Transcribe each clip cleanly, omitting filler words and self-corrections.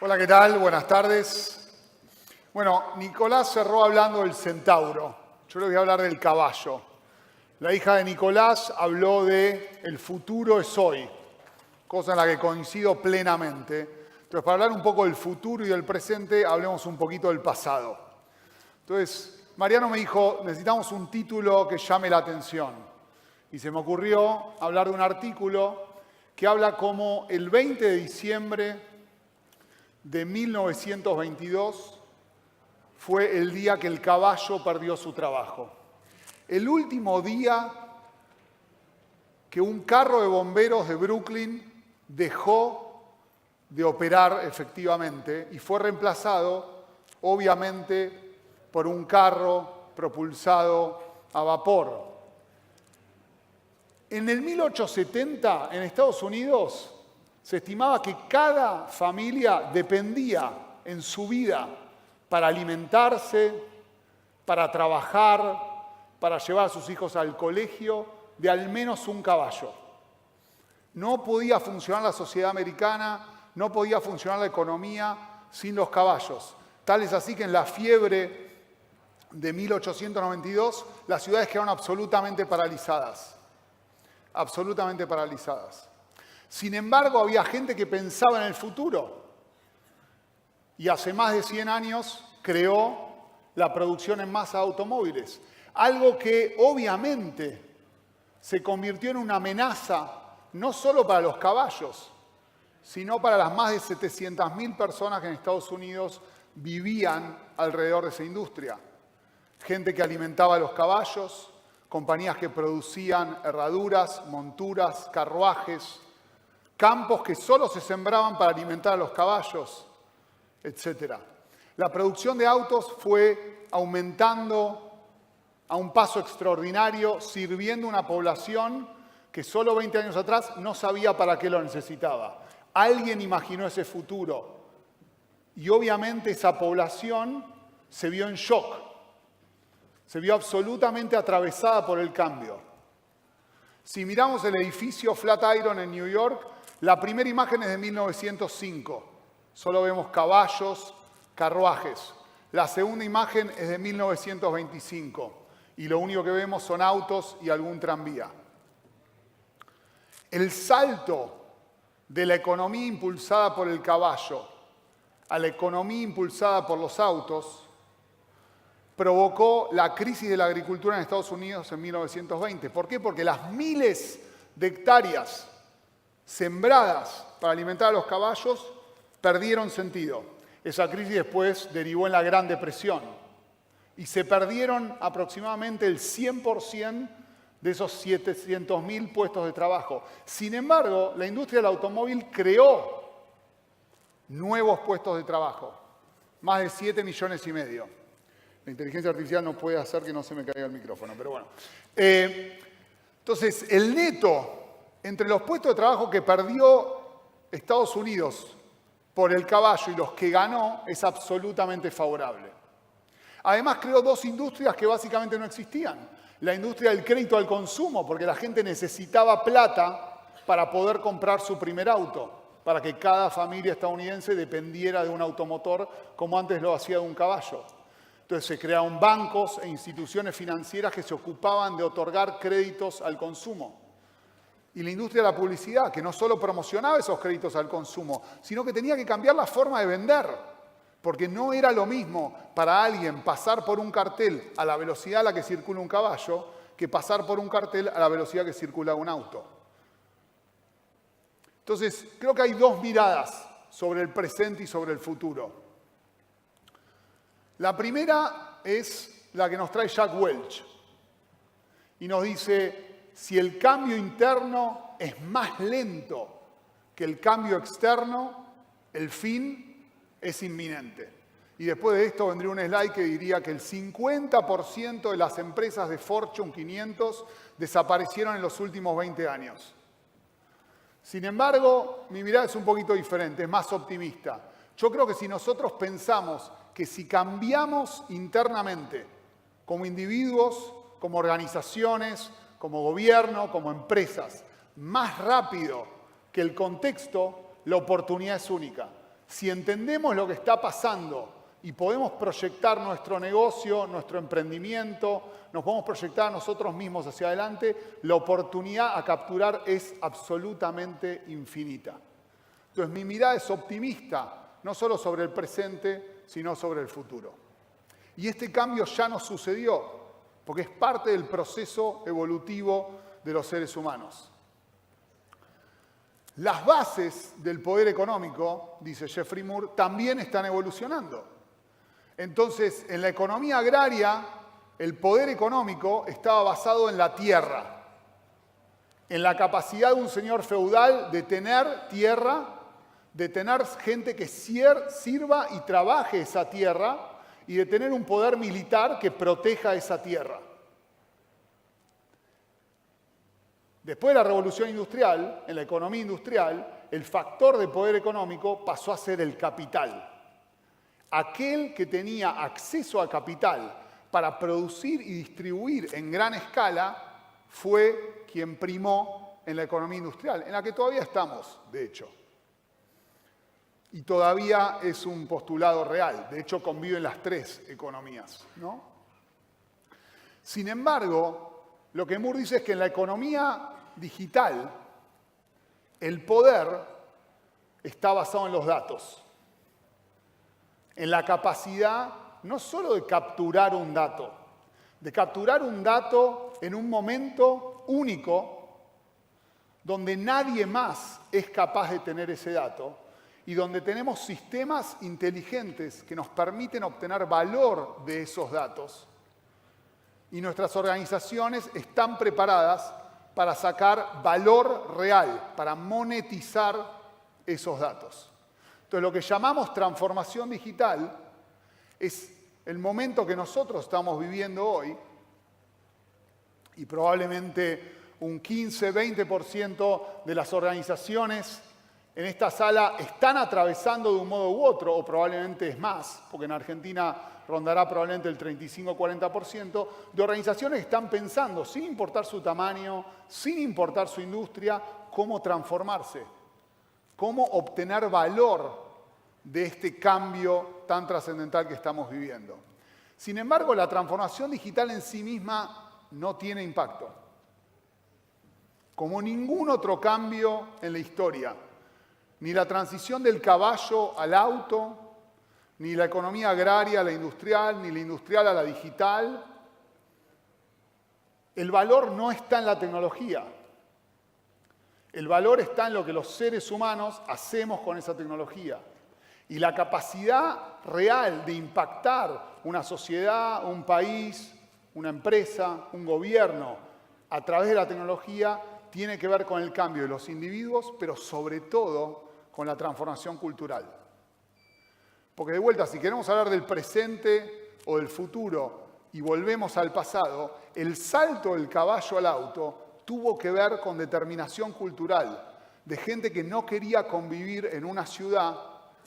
Hola, ¿qué tal? Buenas tardes. Bueno, Nicolás cerró hablando del centauro. Yo les voy a hablar del caballo. La hija de Nicolás habló de el futuro es hoy, cosa en la que coincido plenamente. Entonces, para hablar un poco del futuro y del presente, hablemos un poquito del pasado. Entonces, Mariano me dijo, necesitamos un título que llame la atención. Y se me ocurrió hablar de un artículo que habla como el 20 de diciembre de 1922 fue el día que el caballo perdió su trabajo. El último día que un carro de bomberos de Brooklyn dejó de operar efectivamente y fue reemplazado, obviamente, por un carro propulsado a vapor. En el 1870, en Estados Unidos, se estimaba que cada familia dependía en su vida para alimentarse, para trabajar, para llevar a sus hijos al colegio, de al menos un caballo. No podía funcionar la sociedad americana, no podía funcionar la economía sin los caballos. Tal es así que en la fiebre de 1892 las ciudades quedaron absolutamente paralizadas. Absolutamente paralizadas. Sin embargo, había gente que pensaba en el futuro y hace más de 100 años creó la producción en masa de automóviles. Algo que obviamente se convirtió en una amenaza no solo para los caballos, sino para las más de 700.000 personas que en Estados Unidos vivían alrededor de esa industria. Gente que alimentaba a los caballos, compañías que producían herraduras, monturas, carruajes, campos que solo se sembraban para alimentar a los caballos, etc. La producción de autos fue aumentando a un paso extraordinario, sirviendo a una población que solo 20 años atrás no sabía para qué lo necesitaba. Alguien imaginó ese futuro y obviamente esa población se vio en shock, se vio absolutamente atravesada por el cambio. Si miramos el edificio Flatiron en New York, la primera imagen es de 1905. Solo vemos caballos, carruajes. La segunda imagen es de 1925. Y lo único que vemos son autos y algún tranvía. El salto de la economía impulsada por el caballo a la economía impulsada por los autos provocó la crisis de la agricultura en Estados Unidos en 1920. ¿Por qué? Porque las miles de hectáreas sembradas para alimentar a los caballos perdieron sentido. Esa crisis después derivó en la Gran Depresión y se perdieron aproximadamente el 100% de esos 700.000 puestos de trabajo. Sin embargo, la industria del automóvil creó nuevos puestos de trabajo, más de 7,5 millones. La inteligencia artificial no puede hacer que no se me caiga el micrófono, pero bueno. Entonces, el neto entre los puestos de trabajo que perdió Estados Unidos por el caballo y los que ganó es absolutamente favorable. Además, creó dos industrias que básicamente no existían. La industria del crédito al consumo, porque la gente necesitaba plata para poder comprar su primer auto, para que cada familia estadounidense dependiera de un automotor como antes lo hacía de un caballo. Entonces se crearon bancos e instituciones financieras que se ocupaban de otorgar créditos al consumo. Y la industria de la publicidad, que no solo promocionaba esos créditos al consumo, sino que tenía que cambiar la forma de vender. Porque no era lo mismo para alguien pasar por un cartel a la velocidad a la que circula un caballo que pasar por un cartel a la velocidad que circula un auto. Entonces, creo que hay dos miradas sobre el presente y sobre el futuro. La primera es la que nos trae Jack Welch y nos dice, si el cambio interno es más lento que el cambio externo, el fin es inminente. Y después de esto vendría un slide que diría que el 50% de las empresas de Fortune 500 desaparecieron en los últimos 20 años. Sin embargo, mi mirada es un poquito diferente, es más optimista. Yo creo que si nosotros pensamos que si cambiamos internamente, como individuos, como organizaciones, como gobierno, como empresas, más rápido que el contexto, la oportunidad es única. Si entendemos lo que está pasando y podemos proyectar nuestro negocio, nuestro emprendimiento, nos podemos proyectar a nosotros mismos hacia adelante, la oportunidad a capturar es absolutamente infinita. Entonces mi mirada es optimista, no solo sobre el presente, sino sobre el futuro. Y este cambio ya nos sucedió, porque es parte del proceso evolutivo de los seres humanos. Las bases del poder económico, dice Jeffrey Moore, también están evolucionando. Entonces, en la economía agraria, el poder económico estaba basado en la tierra, en la capacidad de un señor feudal de tener tierra, de tener gente que sirva y trabaje esa tierra y de tener un poder militar que proteja esa tierra. Después de la revolución industrial, en la economía industrial, el factor de poder económico pasó a ser el capital. Aquel que tenía acceso a capital para producir y distribuir en gran escala fue quien primó en la economía industrial, en la que todavía estamos, de hecho. Y todavía es un postulado real. De hecho, conviven las tres economías, ¿no? Sin embargo, lo que Moore dice es que en la economía digital, el poder está basado en los datos. En la capacidad no solo de capturar un dato en un momento único donde nadie más es capaz de tener ese dato y donde tenemos sistemas inteligentes que nos permiten obtener valor de esos datos. Y nuestras organizaciones están preparadas para sacar valor real, para monetizar esos datos. Entonces, lo que llamamos transformación digital es el momento que nosotros estamos viviendo hoy y probablemente un 15-20% de las organizaciones en esta sala están atravesando de un modo u otro, o probablemente es más, porque en Argentina rondará probablemente el 35-40%, de organizaciones que están pensando, sin importar su tamaño, sin importar su industria, cómo transformarse, cómo obtener valor de este cambio tan trascendental que estamos viviendo. Sin embargo, la transformación digital en sí misma no tiene impacto. Como ningún otro cambio en la historia, ni la transición del caballo al auto, ni la economía agraria a la industrial, ni la industrial a la digital, el valor no está en la tecnología. El valor está en lo que los seres humanos hacemos con esa tecnología. Y la capacidad real de impactar una sociedad, un país, una empresa, un gobierno a través de la tecnología tiene que ver con el cambio de los individuos, pero sobre todo con la transformación cultural. Porque de vuelta, si queremos hablar del presente o del futuro y volvemos al pasado, el salto del caballo al auto tuvo que ver con determinación cultural, de gente que no quería convivir en una ciudad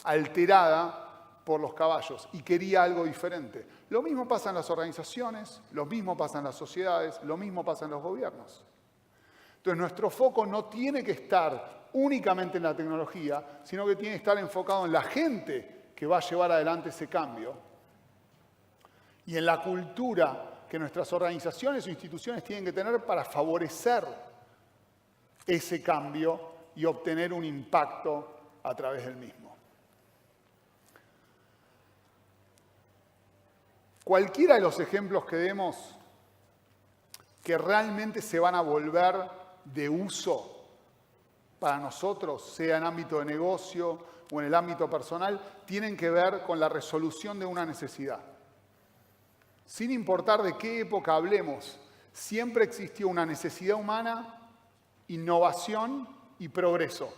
alterada por los caballos y quería algo diferente. Lo mismo pasa en las organizaciones, lo mismo pasa en las sociedades, lo mismo pasa en los gobiernos. Entonces nuestro foco no tiene que estar únicamente en la tecnología, sino que tiene que estar enfocado en la gente que va a llevar adelante ese cambio y en la cultura que nuestras organizaciones o instituciones tienen que tener para favorecer ese cambio y obtener un impacto a través del mismo. Cualquiera de los ejemplos que demos que realmente se van a volver de uso para nosotros, sea en ámbito de negocio o en el ámbito personal, tienen que ver con la resolución de una necesidad. Sin importar de qué época hablemos, siempre existió una necesidad humana, innovación y progreso.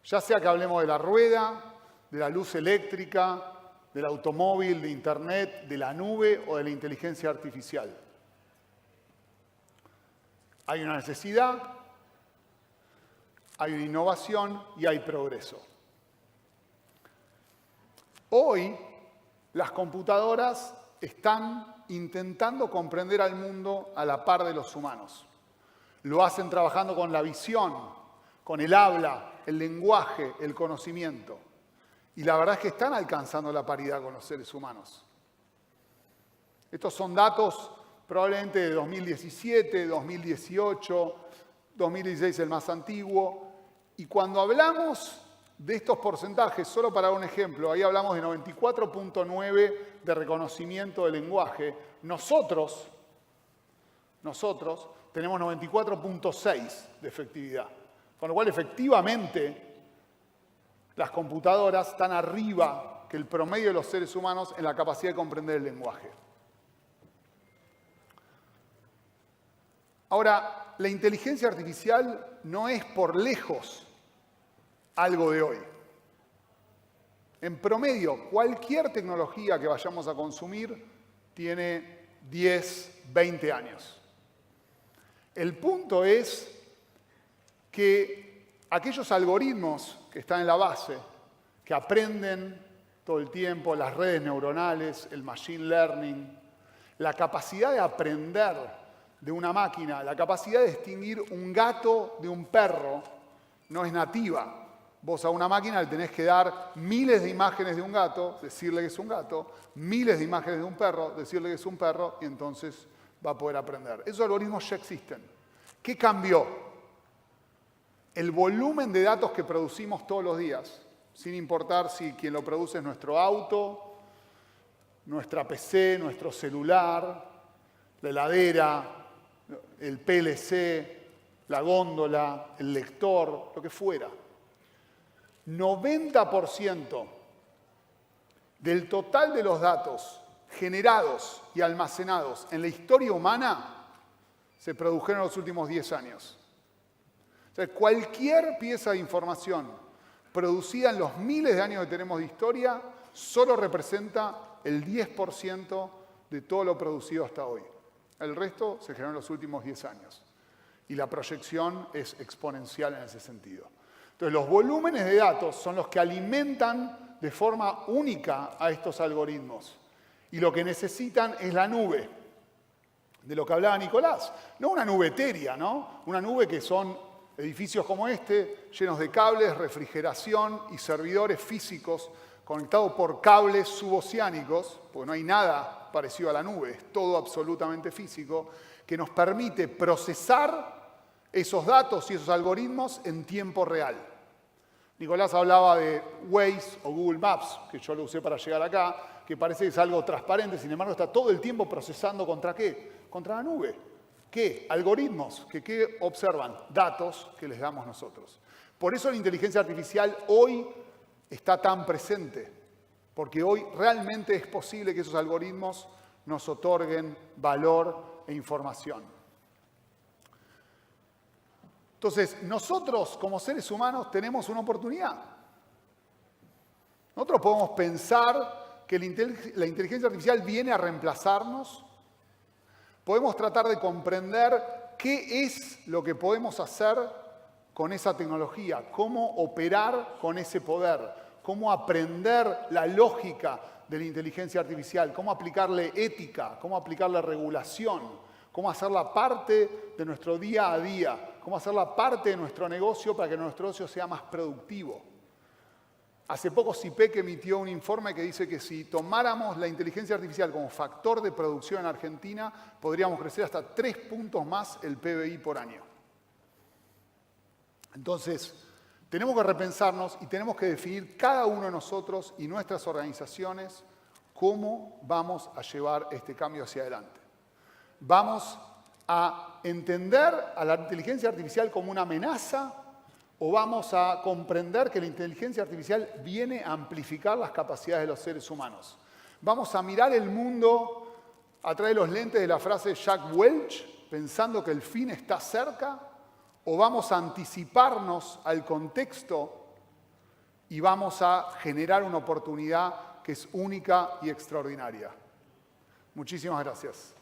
Ya sea que hablemos de la rueda, de la luz eléctrica, del automóvil, de Internet, de la nube o de la inteligencia artificial. Hay una necesidad, hay una innovación y hay progreso. Hoy, las computadoras están intentando comprender al mundo a la par de los humanos. Lo hacen trabajando con la visión, con el habla, el lenguaje, el conocimiento. Y la verdad es que están alcanzando la paridad con los seres humanos. Estos son datos probablemente de 2017, 2018, 2016 el más antiguo. Y cuando hablamos de estos porcentajes, solo para dar un ejemplo, ahí hablamos de 94.9 de reconocimiento del lenguaje. Nosotros tenemos 94.6 de efectividad. Con lo cual, efectivamente, las computadoras están arriba que el promedio de los seres humanos en la capacidad de comprender el lenguaje. Ahora, la inteligencia artificial no es por lejos algo de hoy. En promedio, cualquier tecnología que vayamos a consumir tiene 10, 20 años. El punto es que aquellos algoritmos que están en la base, que aprenden todo el tiempo, las redes neuronales, el machine learning, la capacidad de aprender de una máquina, la capacidad de distinguir un gato de un perro, no es nativa. Vos a una máquina le tenés que dar miles de imágenes de un gato, decirle que es un gato, miles de imágenes de un perro, decirle que es un perro, y entonces va a poder aprender. Esos algoritmos ya existen. ¿Qué cambió? El volumen de datos que producimos todos los días, sin importar si quien lo produce es nuestro auto, nuestra PC, nuestro celular, la heladera, el PLC, la góndola, el lector, lo que fuera. 90% del total de los datos generados y almacenados en la historia humana se produjeron en los últimos 10 años. O sea, cualquier pieza de información producida en los miles de años que tenemos de historia solo representa el 10% de todo lo producido hasta hoy. El resto se generó en los últimos 10 años. Y la proyección es exponencial en ese sentido. Entonces, los volúmenes de datos son los que alimentan de forma única a estos algoritmos. Y lo que necesitan es la nube, de lo que hablaba Nicolás. No una nube etérea, ¿no? Una nube que son edificios como este, llenos de cables, refrigeración y servidores físicos conectados por cables suboceánicos, porque no hay nada parecido a la nube, es todo absolutamente físico, que nos permite procesar esos datos y esos algoritmos en tiempo real. Nicolás hablaba de Waze o Google Maps, que yo lo usé para llegar acá, que parece que es algo transparente, sin embargo está todo el tiempo procesando ¿contra qué? Contra la nube. ¿Qué? Algoritmos que ¿qué observan? Datos que les damos nosotros. Por eso la inteligencia artificial hoy está tan presente, porque hoy realmente es posible que esos algoritmos nos otorguen valor e información. Entonces, nosotros como seres humanos tenemos una oportunidad. Nosotros podemos pensar que la inteligencia artificial viene a reemplazarnos. Podemos tratar de comprender qué es lo que podemos hacer con esa tecnología, cómo operar con ese poder, cómo aprender la lógica de la inteligencia artificial, cómo aplicarle ética, cómo aplicarle regulación, cómo hacerla parte de nuestro día a día, cómo hacerla parte de nuestro negocio para que nuestro negocio sea más productivo. Hace poco CIPEC emitió un informe que dice que si tomáramos la inteligencia artificial como factor de producción en Argentina, podríamos crecer hasta 3 puntos más el PBI por año. Entonces, tenemos que repensarnos y tenemos que definir cada uno de nosotros y nuestras organizaciones cómo vamos a llevar este cambio hacia adelante. ¿Vamos a entender a la inteligencia artificial como una amenaza o vamos a comprender que la inteligencia artificial viene a amplificar las capacidades de los seres humanos? ¿Vamos a mirar el mundo a través de los lentes de la frase de Jack Welch, pensando que el fin está cerca? ¿O vamos a anticiparnos al contexto y vamos a generar una oportunidad que es única y extraordinaria? Muchísimas gracias.